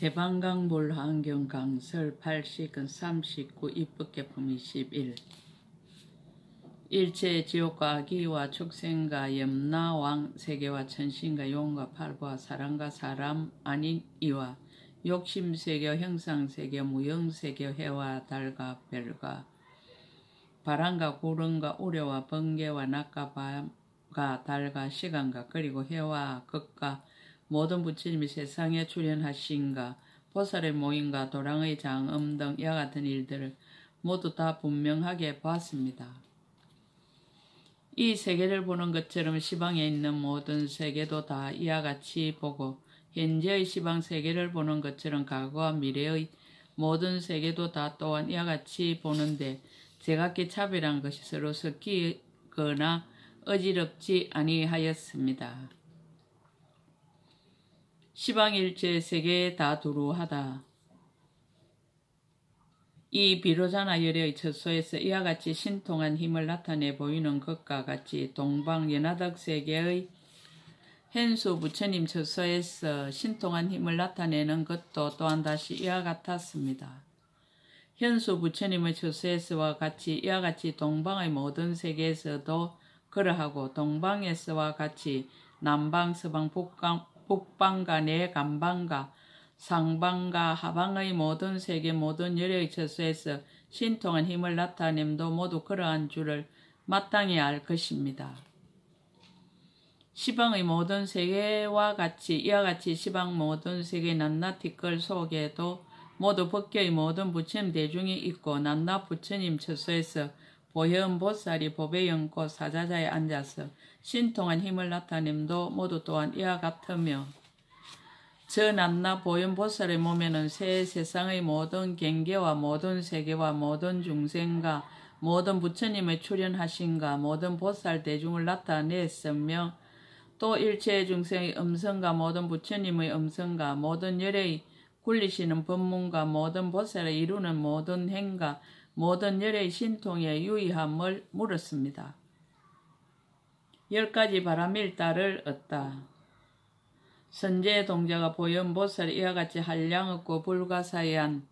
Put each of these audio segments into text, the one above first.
대방강불 환경 강설 80근 39 입법개품 21 일체 지옥과 악의와 축생과 염라왕 세계와 천신과 용과 팔부와 사람과 사람 아닌 이와 욕심세계 형상세계 무형세계 해와 달과 별과 바람과 구름과 우려와 번개와 낮과 밤과 달과 시간과 그리고 해와 극과 모든 부처님이 세상에 출현하신가 보살의 모임과 도랑의 장엄 등 이와 같은 일들을 모두 다 분명하게 봤습니다. 이 세계를 보는 것처럼 시방에 있는 모든 세계도 다 이와 같이 보고 현재의 시방 세계를 보는 것처럼 과거와 미래의 모든 세계도 다 또한 이와 같이 보는데 제각기 차별한 것이 서로 섞이거나 어지럽지 아니하였습니다. 시방일체 세계에 다 두루하다. 이 비로자나 열의 처소에서 이와 같이 신통한 힘을 나타내 보이는 것과 같이 동방 연화덕 세계의 현수 부처님 처소에서 신통한 힘을 나타내는 것도 또한 다시 이와 같았습니다. 현수 부처님의 처소에서와 같이 이와 같이 동방의 모든 세계에서도 그러하고 동방에서와 같이 남방, 서방, 북방과 내간방과 상방과 하방의 모든 세계 모든 열의 처소에서 신통한 힘을 나타냄도 모두 그러한 줄을 마땅히 알 것입니다. 시방의 모든 세계와 같이 이와 같이 시방 모든 세계의 낱낱 티끌 속에도 모두 법계의 모든 부처님 대중이 있고 낱낱 부처님 처소에서 보현보살이 법의 연꽃 사자자에 앉아서 신통한 힘을 나타냄도 모두 또한 이와 같으며 저 낱낱 보현보살의 몸에는 새 세상의 모든 경계와 모든 세계와 모든 중생과 모든 부처님의 출현하신가 모든 보살 대중을 나타냈으며 또 일체 중생의 음성과 모든 부처님의 음성과 모든 열의 굴리시는 법문과 모든 보살의 이루는 모든 행과 모든 열의 신통의 유의함을 물었습니다. 10가지 바람일다를 얻다. 선제 동자가 보현보살이 이와 같이 한량없고 불가사의한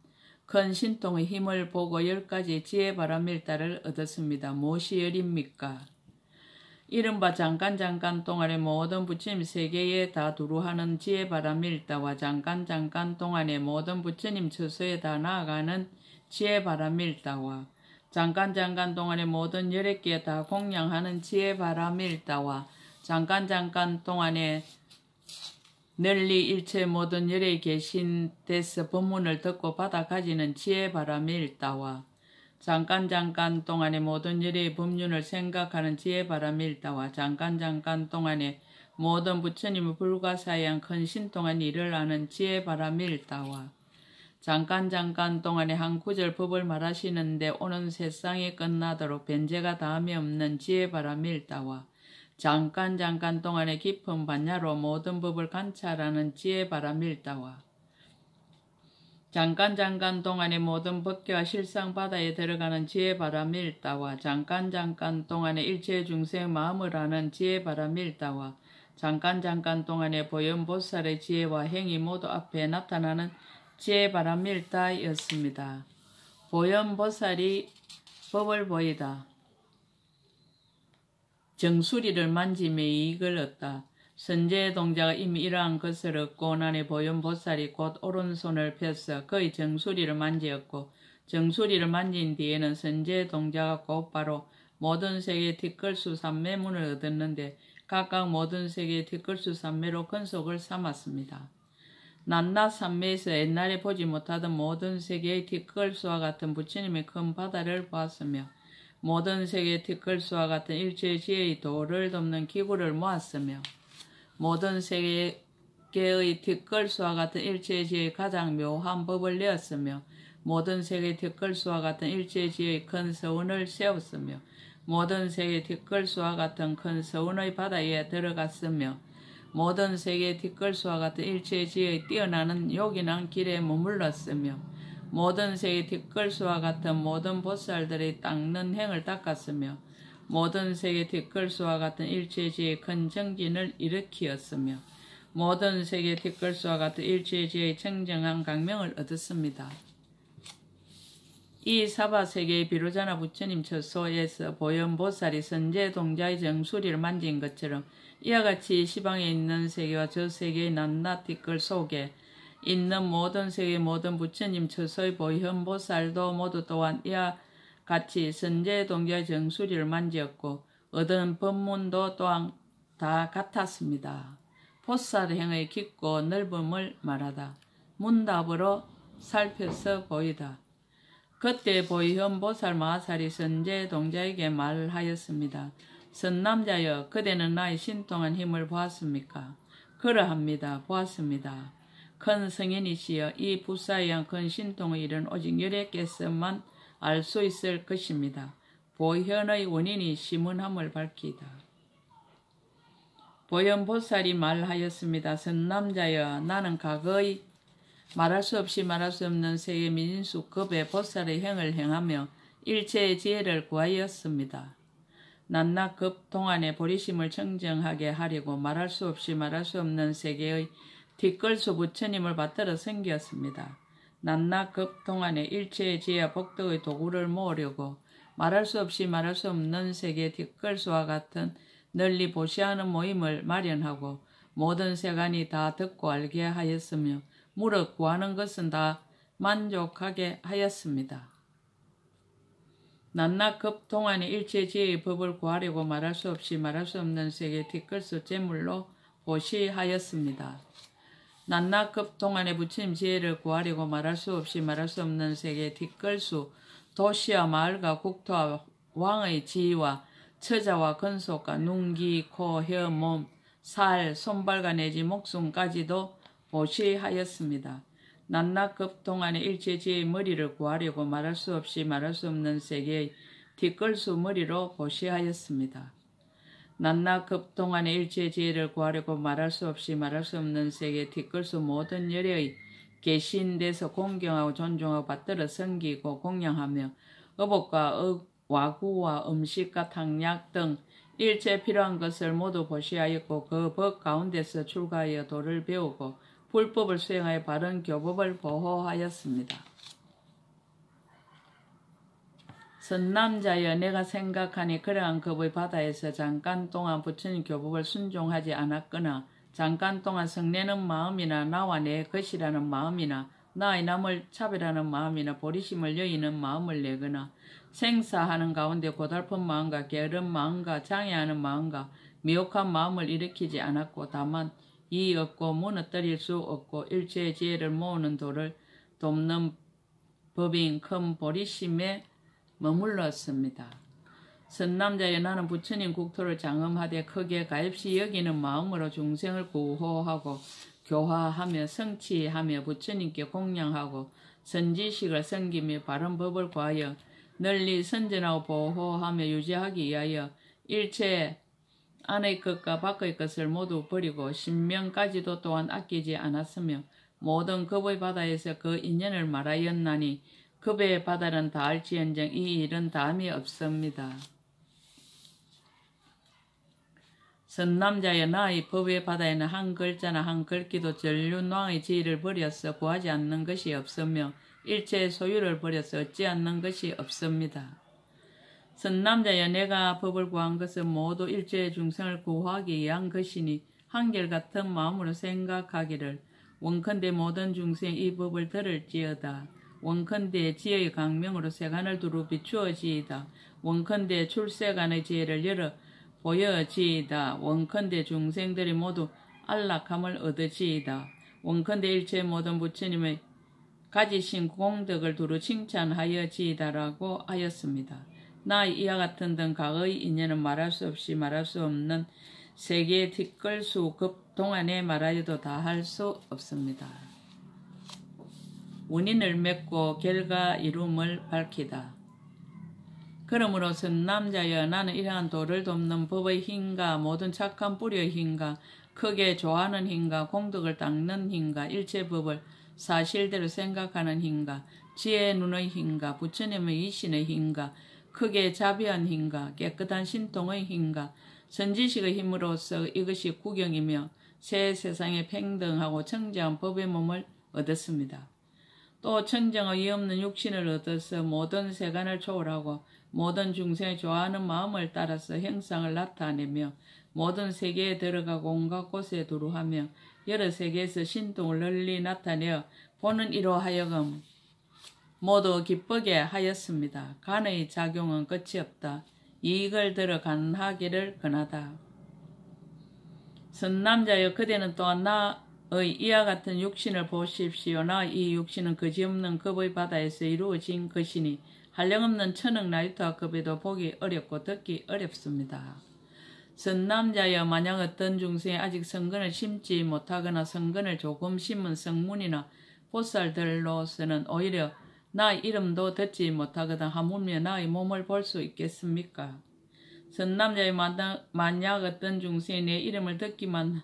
큰 신통의 힘을 보고 10가지 지혜 바람일다를 얻었습니다. 무엇이 열입니까? 이른바 잠깐 동안의 모든 부처님 세계에 다 두루하는 지혜 바람일다와 잠깐 동안의 모든 부처님 처소에 다 나아가는 지혜 바람일다와 잠깐 동안의 모든 열애기에 다 공양하는 지혜 바람일다와 잠깐 동안에 널리 일체 모든 열애에 계신 데서 법문을 듣고 받아 가지는 지혜 바람일다와 잠깐 동안의 모든 열애의 법륜을 생각하는 지혜 바람일다와 잠깐 동안의 모든 부처님의 불가사의한 큰 신통한 일을 아는 지혜 바람일다와 잠깐 동안의 한 구절 법을 말하시는데 오는 세상이 끝나도록 변제가 다음이 없는 지혜 바람일다와 잠깐 동안의 깊은 반야로 모든 법을 관찰하는 지혜 바람일다와 잠깐 동안의 모든 법계와 실상 바다에 들어가는 지혜 바람일다와 잠깐 동안의 일체 중생의 마음을 아는 지혜 바람일다와 잠깐 동안의 보현보살의 지혜와 행위 모두 앞에 나타나는 지혜 바람일다였습니다. 보현보살이 법을 보이다. 정수리를 만지며 이익을 얻다. 선제 동자가 이미 이러한 것을 얻고 나니 보현보살이 곧 오른손을 펴서 그의 정수리를 만지었고 정수리를 만진 뒤에는 선제 동자가 곧바로 모든 세계의 티끌수 삼매문을 얻었는데 각각 모든 세계의 티끌수 삼매로 근속을 삼았습니다. 낱낱 삼매에서 옛날에 보지 못하던 모든 세계의 티끌수와 같은 부처님의 큰 바다를 보았으며 모든 세계의 티끌수와 같은 일체의 지혜의 도를 돕는 기구를 모았으며 모든 세계의 티끌수와 같은 일체의 지혜의 가장 묘한 법을 내었으며 모든 세계의 티끌수와 같은 일체의 지혜의 큰 서원을 세웠으며 모든 세계의 티끌수와 같은 큰 서원의 바다에 들어갔으며 모든 세계의 티끌수와 같은 일체의 지혜의 뛰어나는 요긴한 길에 머물렀으며 모든 세계의 티끌수와 같은 모든 보살들의 닦는 행을 닦았으며 모든 세계 티끌수와 같은 일체의 지혜의 큰 정진을 일으키었으며 모든 세계 티끌수와 같은 일체의 지혜의 청정한 강명을 얻었습니다. 이 사바세계의 비로자나 부처님 처소에서 보현보살이 선제동자의 정수리를 만진 것처럼 이와 같이 시방에 있는 세계와 저 세계의 낱낱 티끌 속에 있는 모든 세계의 모든 부처님 처소의 보현보살도 모두 또한 이와 같이 선제동자의 정수리를 만지었고 얻은 법문도 또한 다 같았습니다. 보살행의 깊고 넓음을 말하다. 문답으로 살펴서 보이다. 그때 보현보살 마하살이 선제동자에게 말하였습니다. 선남자여, 그대는 나의 신통한 힘을 보았습니까? 그러합니다. 보았습니다. 큰 성인이시여, 이 부사에 큰 신통의 일은 오직 열애께서만 알 수 있을 것입니다. 보현의 원인이 심은함을 밝히다. 보현보살이 말하였습니다. 선남자여, 나는 과거의 말할 수 없이 말할 수 없는 세계 민수급의 보살의 행을 행하며 일체의 지혜를 구하였습니다. 낱낱 급 동안의 보리심을 청정하게 하려고 말할 수 없이 말할 수 없는 세계의 뒷걸수 부처님을 받들어 섬겼습니다. 낱낱 급 동안의 일체의 지혜와 복덕의 도구를 모으려고 말할 수 없이 말할 수 없는 세계의 뒷걸수와 같은 널리 보시하는 모임을 마련하고 모든 세간이 다 듣고 알게 하였으며 무릇 구하는 것은 다 만족하게 하였습니다. 낱낱 급 동안의 일체지혜의 법을 구하려고 말할 수 없이 말할 수 없는 세계 뒷걸수 제물로 보시하였습니다. 낱낱 급 동안의 부처님 지혜를 구하려고 말할 수 없이 말할 수 없는 세계 뒷걸수 도시와 마을과 국토와 왕의 지위와 처자와 건속과 눈, 귀, 코, 혀, 몸, 살, 손발과 내지 목숨까지도 보시하였습니다. 낱낱 급 동안의 일체지혜의 머리를 구하려고 말할 수 없이 말할 수 없는 세계의 뒷걸수 머리로 보시하였습니다. 낱낱 급 동안의 일체지혜를 구하려고 말할 수 없이 말할 수 없는 세계의 뒷걸수 모든 열애의 계신 데서 공경하고 존중하고 받들어 섬기고 공양하며 의복과 와구와 음식과 탕약 등 일체 필요한 것을 모두 보시하였고 그 법 가운데서 출가하여 도를 배우고 불법을 수행하여 바른 교법을 보호하였습니다. 선남자여, 내가 생각하니 그러한 급의 바다에서 잠깐 동안 부처님 교법을 순종하지 않았거나 잠깐 동안 성내는 마음이나 나와 내 것이라는 마음이나 나의 남을 차별하는 마음이나 보리심을 여의는 마음을 내거나 생사하는 가운데 고달픈 마음과 게으른 마음과 장애하는 마음과 미혹한 마음을 일으키지 않았고 다만 이 없고 무너뜨릴 수 없고 일체의 지혜를 모으는 도를 돕는 법인 큰 보리심에 머물렀습니다. 선남자여, 나는 부처님 국토를 장엄하되 크게 가엾이 여기는 마음으로 중생을 구호하고 교화하며 성취하며 부처님께 공양하고 선지식을 섬기며 바른 법을 구하여 널리 선전하고 보호하며 유지하기 위하여 일체 안의 것과 밖의 것을 모두 버리고 신명까지도 또한 아끼지 않았으며 모든 급의 바다에서 그 인연을 말하였나니 급의 바다는 다할지언정 이 일은 다함이 없습니다. 선남자여, 나의 법의 바다에는 한 글자나 한 글귀도 전륜왕의 지위를 버려서 구하지 않는 것이 없으며 일체의 소유를 버려서 얻지 않는 것이 없습니다. 선남자여, 내가 법을 구한 것은 모두 일체의 중생을 구하기 위한 것이니 한결같은 마음으로 생각하기를 원컨대 모든 중생 이 법을 들을지어다. 원컨대 지혜의 강명으로 세간을 두루 비추어지이다. 원컨대 출세간의 지혜를 열어 보여지이다. 원컨대 중생들이 모두 안락함을 얻으지이다. 원컨대 일체 모든 부처님의 가지신 공덕을 두루 칭찬하여지이다라고 하였습니다. 나의 이와 같은 등 과거의 인연은 말할 수 없이 말할 수 없는 세계의 뒷걸수 급 동안에 말하여도 다 할 수 없습니다. 원인을 맺고 결과 이룸을 밝히다. 그러므로 선남자여, 나는 이러한 도를 돕는 법의 힘과 모든 착한 뿌리의 힘과 크게 좋아하는 힘과 공덕을 닦는 힘과 일체법을 사실대로 생각하는 힘과 지혜의 눈의 힘과 부처님의 이신의 힘과 크게 자비한 힘과 깨끗한 신통의 힘과 선지식의 힘으로써 이것이 구경이며 새 세상에 평등하고 청정한 법의 몸을 얻었습니다. 또 청정의 없는 육신을 얻어서 모든 세간을 초월하고 모든 중생을 좋아하는 마음을 따라서 형상을 나타내며 모든 세계에 들어가고 온갖 곳에 두루하며 여러 세계에서 신통을 널리 나타내어 보는 이로 하여금 모두 기쁘게 하였습니다. 간의 작용은 끝이 없다. 이익을 들어 간하기를 권하다. 선남자여 그대는 또한 나의 이와 같은 육신을 보십시오. 나 이 육신은 그지없는 급의 바다에서 이루어진 것이니 한량없는 천억 나이트와 급에도 보기 어렵고 듣기 어렵습니다. 선남자여 만약 어떤 중생이 아직 성근을 심지 못하거나 성근을 조금 심은 성문이나 보살들로서는 오히려 나 이름도 듣지 못하거나 하물며 나의 몸을 볼 수 있겠습니까? 선남자의 만약 어떤 중생이 내 이름을 듣기만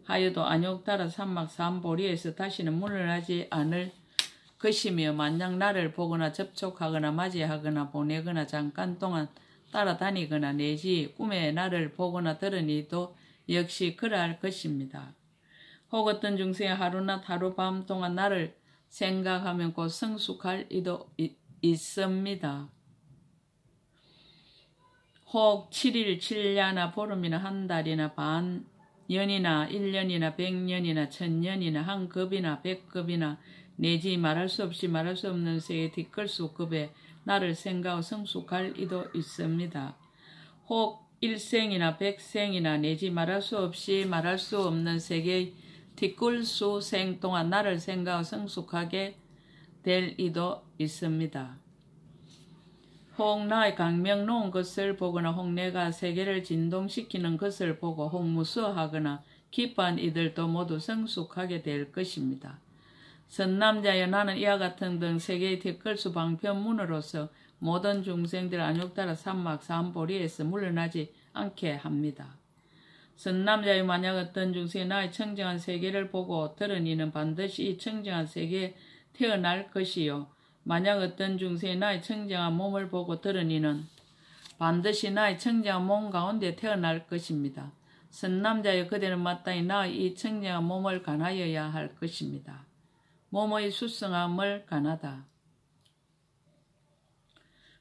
하여도 안욕따라 산막 삼보리에서 다시는 물러나지 않을 것이며 만약 나를 보거나 접촉하거나 맞이하거나 보내거나 잠깐 동안 따라다니거나 내지 꿈에 나를 보거나 들으니도 역시 그러할 것입니다. 혹 어떤 중생이 하루낮 하루밤 동안 나를 생각하면 곧 성숙할 이도 있습니다. 혹 7일 7야나 보름이나 한 달이나 반년이나 1년이나 100년이나 1000년이나 한 급이나 100급이나 내지 말할 수 없이 말할 수 없는 세계 뒷걸수 급에 나를 생각하고 성숙할 이도 있습니다. 혹 1생이나 100생이나 내지 말할 수 없이 말할 수 없는 세계의 뒷걸수 생 동안 나를 생각하고 성숙하게 될 이도 있습니다. 혹 나의 강명 놓은 것을 보거나 혹 내가 세계를 진동시키는 것을 보고 혹 무서워하거나 기뻐한 이들도 모두 성숙하게 될 것입니다. 선남자여 나는 이와 같은 등 세계의 뒷걸수 방편문으로서 모든 중생들 안욕따라 산막 삼보리에서 물러나지 않게 합니다. 선남자여 만약 어떤 중생이 나의 청정한 세계를 보고 들은 이는 반드시 이 청정한 세계에 태어날 것이요 만약 어떤 중생이 나의 청정한 몸을 보고 들은 이는 반드시 나의 청정한 몸 가운데 태어날 것입니다. 선남자여 그대는 마땅히 나의 이 청정한 몸을 간하여야 할 것입니다. 몸의 수성함을 간하다.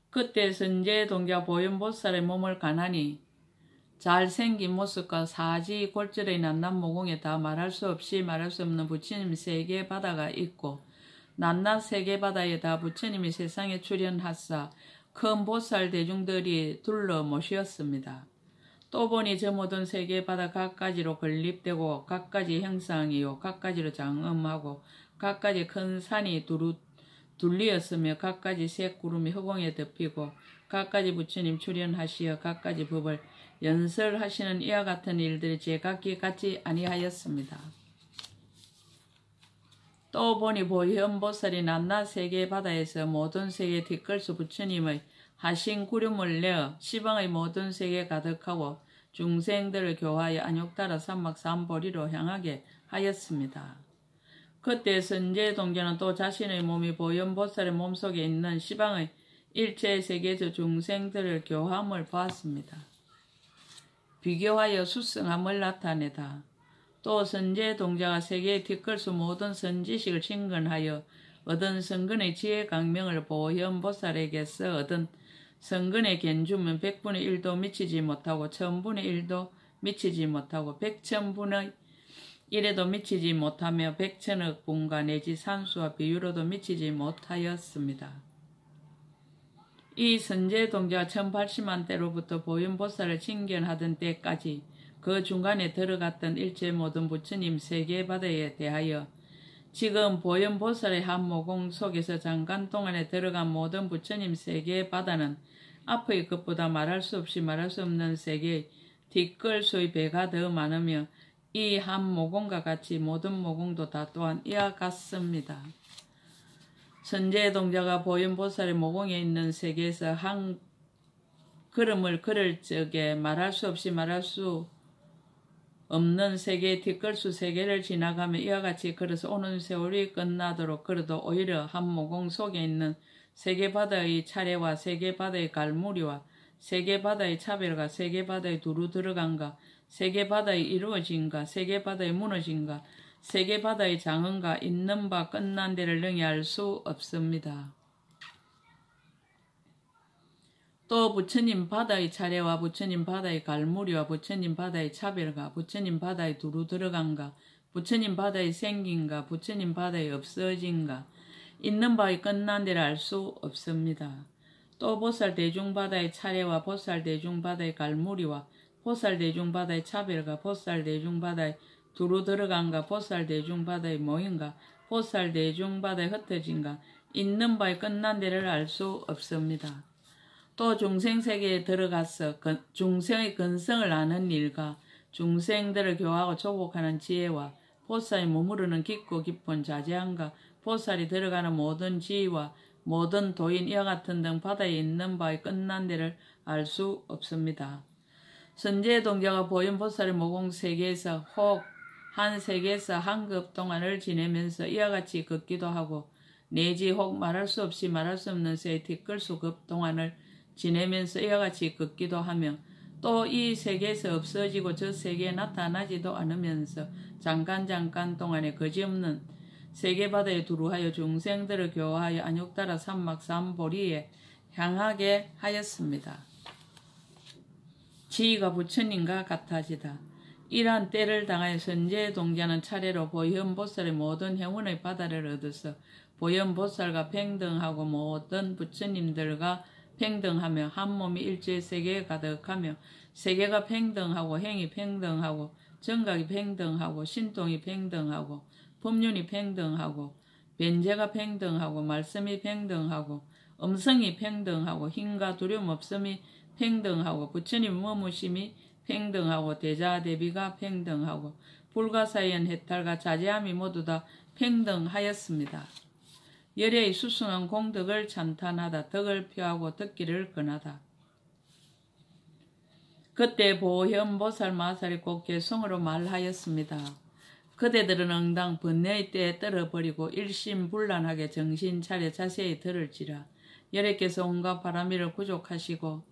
그때 선제 동자 보현보살의 몸을 간하니 잘생긴 모습과 사지 골절의 낱낱 모공에 다 말할 수 없이 말할 수 없는 부처님 세계 바다가 있고 낱낱 세계 바다에 다 부처님이 세상에 출현하사 큰 보살 대중들이 둘러 모시었습니다. 또 보니 저 모든 세계 바다 각가지로 건립되고 각가지 형상이요 각가지로 장엄하고 각가지 큰 산이 둘리었으며 각가지 새구름이 허공에 덮이고 각가지 부처님 출현하시어 각가지 법을 연설하시는 이와 같은 일들이 제각기 같지 아니하였습니다. 또 보니 보현보살이 낱낱 세계 바다에서 모든 세계 뒷걸수 부처님의 하신 구름을 내어 시방의 모든 세계에 가득하고 중생들을 교화하여 안욕따라 산막 삼보리로 향하게 하였습니다. 그때 선제 동자는 또 자신의 몸이 보현보살의 몸속에 있는 시방의 일체 세계에서 중생들을 교함을 보았습니다. 비교하여 수성함을 나타내다. 또 선제 동자가 세계의 뒷걸수 모든 선지식을 친근하여 얻은 성근의 지혜 강명을 보현보살에게서 얻은 성근의 견주면 100분의 1도 미치지 못하고 1000분의 1도 미치지 못하고 100,000분의 1에도 미치지 못하며 100천억 분과 내지 산수와 비유로도 미치지 못하였습니다. 이 선제 동자가 1080만 때로부터 보현보살을 칭견하던 때까지 그 중간에 들어갔던 일체 모든 부처님 세계바다에 대하여 지금 보현보살의 한 모공 속에서 잠깐 동안에 들어간 모든 부처님 세계바다는 앞의 것보다 말할 수 없이 말할 수 없는 세계의 뒷걸수의 배가 더 많으며 이 한 모공과 같이 모든 모공도 다 또한 이와 같습니다. 선제 동자가 보현보살의 모공에 있는 세계에서 한 걸음을 걸을 적에 말할 수 없이 말할 수 없는 세계의 뒷걸수 세계를 지나가며 이와 같이 걸어서 오는 세월이 끝나도록 걸어도 오히려 한 모공 속에 있는 세계바다의 차례와 세계바다의 갈무리와 세계바다의 차별과 세계바다의 두루 들어간과 세계 바다의 이루어진가, 세계 바다의 무너진가, 세계 바다의 장언가, 있는 바 끝난 데를 능히 알 수 없습니다. 또 부처님 바다의 차례와 부처님 바다의 갈무리와 부처님 바다의 차별가, 부처님 바다의 두루 들어간가, 부처님 바다의 생긴가, 부처님 바다의 없어진가, 있는 바의 끝난 데를 알 수 없습니다. 또 보살 대중 바다의 차례와 보살 대중 바다의 갈무리와 보살 대중 바다의 차별가, 보살 대중 바다의 두루 들어간가, 보살 대중 바다의 모인가, 보살 대중 바다의 흩어진가, 있는 바의 끝난 데를 알 수 없습니다. 또 중생세계에 들어가서 중생의 근성을 아는 일과 중생들을 교화하고 조복하는 지혜와 보살이 머무르는 깊고 깊은 자제함과 보살이 들어가는 모든 지위와 모든 도인 이와 같은 등 바다에 있는 바의 끝난 데를 알 수 없습니다. 선지의 동자가 보현 보살의 모공 세계에서 혹 한 세계에서 한 급 동안을 지내면서 이와 같이 걷기도 하고 내지 혹 말할 수 없이 말할 수 없는 세의 티끌수 급 동안을 지내면서 이와 같이 걷기도 하며 또 이 세계에서 없어지고 저 세계에 나타나지도 않으면서 잠깐 동안에 거지없는 세계바다에 두루하여 중생들을 교화하여 안욕따라 삼막 삼보리에 향하게 하였습니다. 지위가 부처님과 같아지다. 이러한 때를 당하여 선제 동자는 차례로 보현보살의 모든 행운의 바다를 얻어서 보현보살과 평등하고 모든 부처님들과 평등하며 한 몸이 일체 세계에 가득하며 세계가 평등하고 행이 평등하고 정각이 평등하고 신통이 평등하고 법륜이 평등하고 변제가 평등하고 말씀이 평등하고 음성이 평등하고 힘과 두려움 없음이 평등하고 부처님 머무심이 평등하고 대자대비가 평등하고 불가사의한 해탈과 자제함이 모두 다 평등하였습니다. 열애의 수승한 공덕을 찬탄하다. 덕을 표하고 듣기를 권하다. 그때 보현보살 마살이 곧 개성으로 말하였습니다. 그대들은 응당 번뇌의 때에 떨어버리고 일심불란하게 정신 차려 자세히 들을지라. 열애께서 온갖 바람이를 구족하시고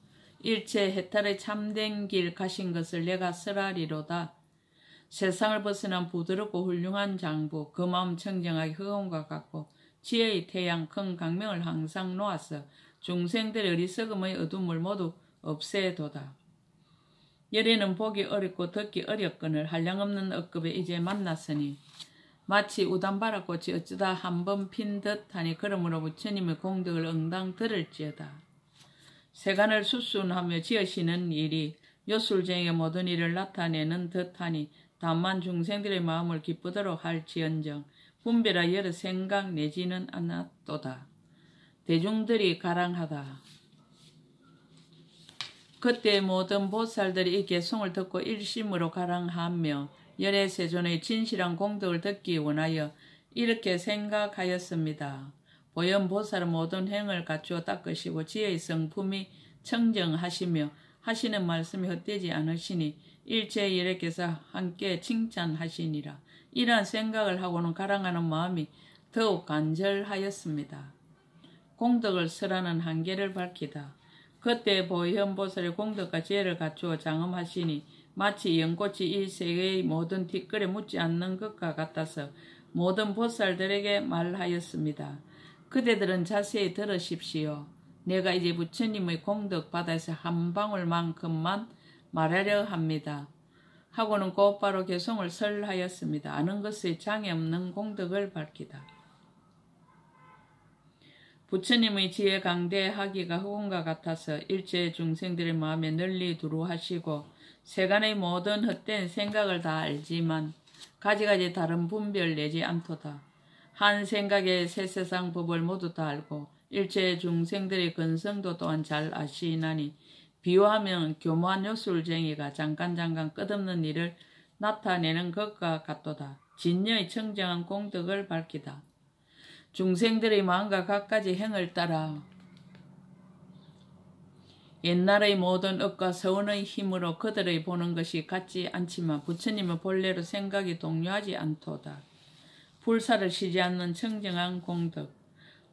일체 해탈의 참된 길 가신 것을 내가 설하리로다. 세상을 벗어난 부드럽고 훌륭한 장부, 그 마음 청정하게 흑암과 같고 지혜의 태양 큰 강명을 항상 놓아서 중생들의 어리석음의 어둠을 모두 없애도다. 열애는 보기 어렵고 듣기 어렵거늘 한량없는 억급에 이제 만났으니 마치 우담바라꽃이 어쩌다 한번 핀 듯하니 그러므로 부처님의 공덕을 응당 들을지어다. 세간을 수순하며 지으시는 일이 요술쟁이의 모든 일을 나타내는 듯하니 다만 중생들의 마음을 기쁘도록 할지언정 분별하 여러 생각 내지는 않았도다. 대중들이 가랑하다. 그때 모든 보살들이 이 개송을 듣고 일심으로 가랑하며 열애 세존의 진실한 공덕을 듣기 원하여 이렇게 생각하였습니다. 보현보살은 모든 행을 갖추어 닦으시고 지혜의 성품이 청정하시며 하시는 말씀이 헛되지 않으시니 일체 열애께서 함께 칭찬하시니라. 이러한 생각을 하고는 가랑하는 마음이 더욱 간절하였습니다. 공덕을 설하는 한계를 밝히다. 그때 보현보살의 공덕과 지혜를 갖추어 장엄하시니 마치 연꽃이 이 세계의 모든 티끌에 묻지 않는 것과 같아서 모든 보살들에게 말하였습니다. 그대들은 자세히 들으십시오. 내가 이제 부처님의 공덕 바다에서 한 방울만큼만 말하려 합니다. 하고는 곧바로 개송을 설하였습니다. 아는 것에 장애 없는 공덕을 밝히다. 부처님의 지혜 강대하기가 흑원과 같아서 일체 중생들의 마음에 널리 두루하시고 세간의 모든 헛된 생각을 다 알지만 가지가지 다른 분별 내지 않도다. 한 생각에 세세상 법을 모두 다 알고 일체 중생들의 근성도 또한 잘 아시나니 비유하면 교묘한 요술쟁이가 잠깐 끝없는 일을 나타내는 것과 같도다. 진여의 청정한 공덕을 밝히다. 중생들의 마음과 갖가지 행을 따라 옛날의 모든 업과 서운의 힘으로 그들의 보는 것이 같지 않지만 부처님은 본래로 생각이 동요하지 않도다. 불사를 쉬지 않는 청정한 공덕.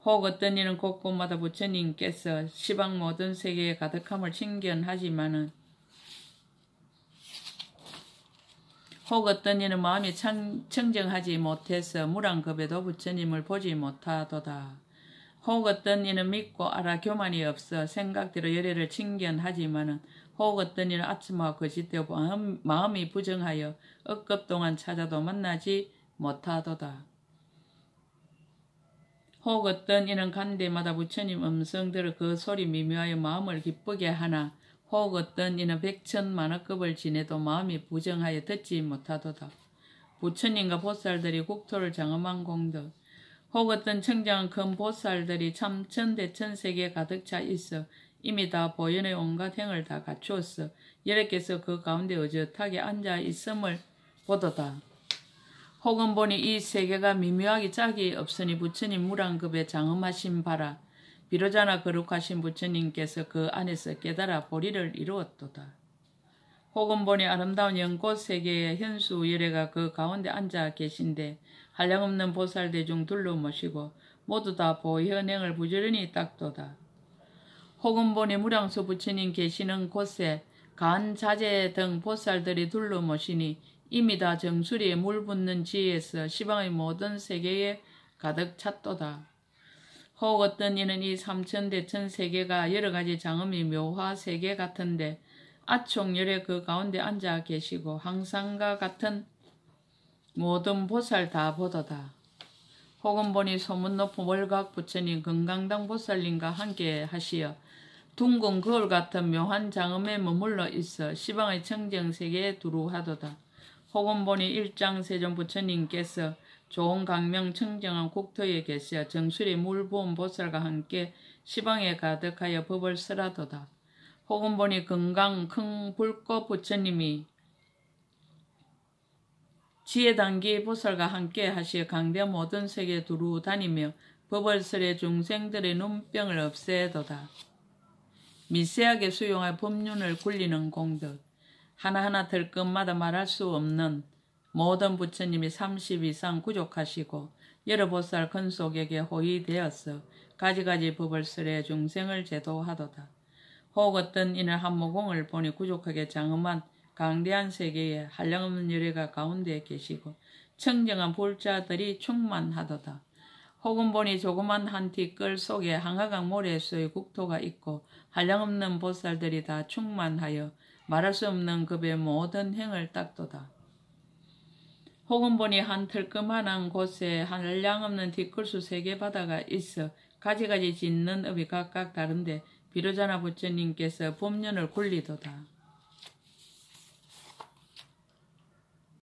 혹 어떤 이는 곳곳마다 부처님께서 시방 모든 세계에 가득함을 칭견하지만은 혹 어떤 이는 마음이 청정하지 못해서 무량겁에도 부처님을 보지 못하도다. 혹 어떤 이는 믿고 알아 교만이 없어 생각대로 열애를 칭견하지만은 혹 어떤 이는 아첨과 거짓되어 마음이 부정하여 억겁 동안 찾아도 만나지 못하도다. 혹 어떤 이는 간 데마다 부처님 음성 들어 그 소리 미묘하여 마음을 기쁘게 하나 혹 어떤 이는 백천만억급을 지내도 마음이 부정하여 듣지 못하도다. 부처님과 보살들이 국토를 장엄한 공덕 혹 어떤 청정한 큰 보살들이 참천대천세계에 가득 차 있어 이미 다 보현의 온갖 행을 다 갖추었어 여러께서 그 가운데 의젓하게 앉아 있음을 보도다. 혹은 보니 이 세계가 미묘하게 짝이 없으니 부처님 무량급에 장엄하신 바라 비로자나 거룩하신 부처님께서 그 안에서 깨달아 보리를 이루었도다. 혹은 보니 아름다운 연꽃 세계의 현수 열애가 그 가운데 앉아 계신데 한량없는 보살대 중 둘러 모시고 모두 다 보현행을 부지런히 닦도다. 혹은 보니 무량수 부처님 계시는 곳에 간자재 등 보살들이 둘러 모시니 이미 다 정수리에 물 붓는 지에서 시방의 모든 세계에 가득 찼도다. 혹 어떤 이는 이 삼천대천 세계가 여러가지 장엄이 묘화 세계 같은데 아총열에 그 가운데 앉아 계시고 항상과 같은 모든 보살 다 보도다. 혹은 보니 소문 높은 월각 부처님 건강당 보살님과 함께 하시어 둥근 거울 같은 묘한 장엄에 머물러 있어 시방의 청정세계에 두루하도다. 혹은 보니 일장세존 부처님께서 좋은 강명 청정한 국토에 계시어 정수리 물 부은 보살과 함께 시방에 가득하여 법을 설하도다. 혹은 보니 건강 큰 불꽃 부처님이 지혜단기 보살과 함께 하시어 강대 모든 세계에 두루 다니며 법을 설해 중생들의 눈병을 없애도다. 미세하게 수용할 법륜을 굴리는 공덕 하나하나 들 것마다 말할 수 없는 모든 부처님이 30 이상 구족하시고 여러 보살 근속에게 호위되어서 가지가지 법을 설해 중생을 제도하도다. 혹 어떤 이는 한모공을 보니 구족하게 장엄한 강대한 세계에 한량없는 열애가 가운데 계시고 청정한 불자들이 충만하도다. 혹은 보니 조그만 한 뒷끌 속에 항아강 모래수의 국토가 있고 한량없는 보살들이 다 충만하여 말할 수 없는 급의 모든 행을 닦도다. 혹은 보니 한 털끄만한 곳에 한량없는 뒷걸수 3개 바다가 있어 가지가지 짓는 업이 각각 다른데 비로자나 부처님께서 법륜을 굴리도다.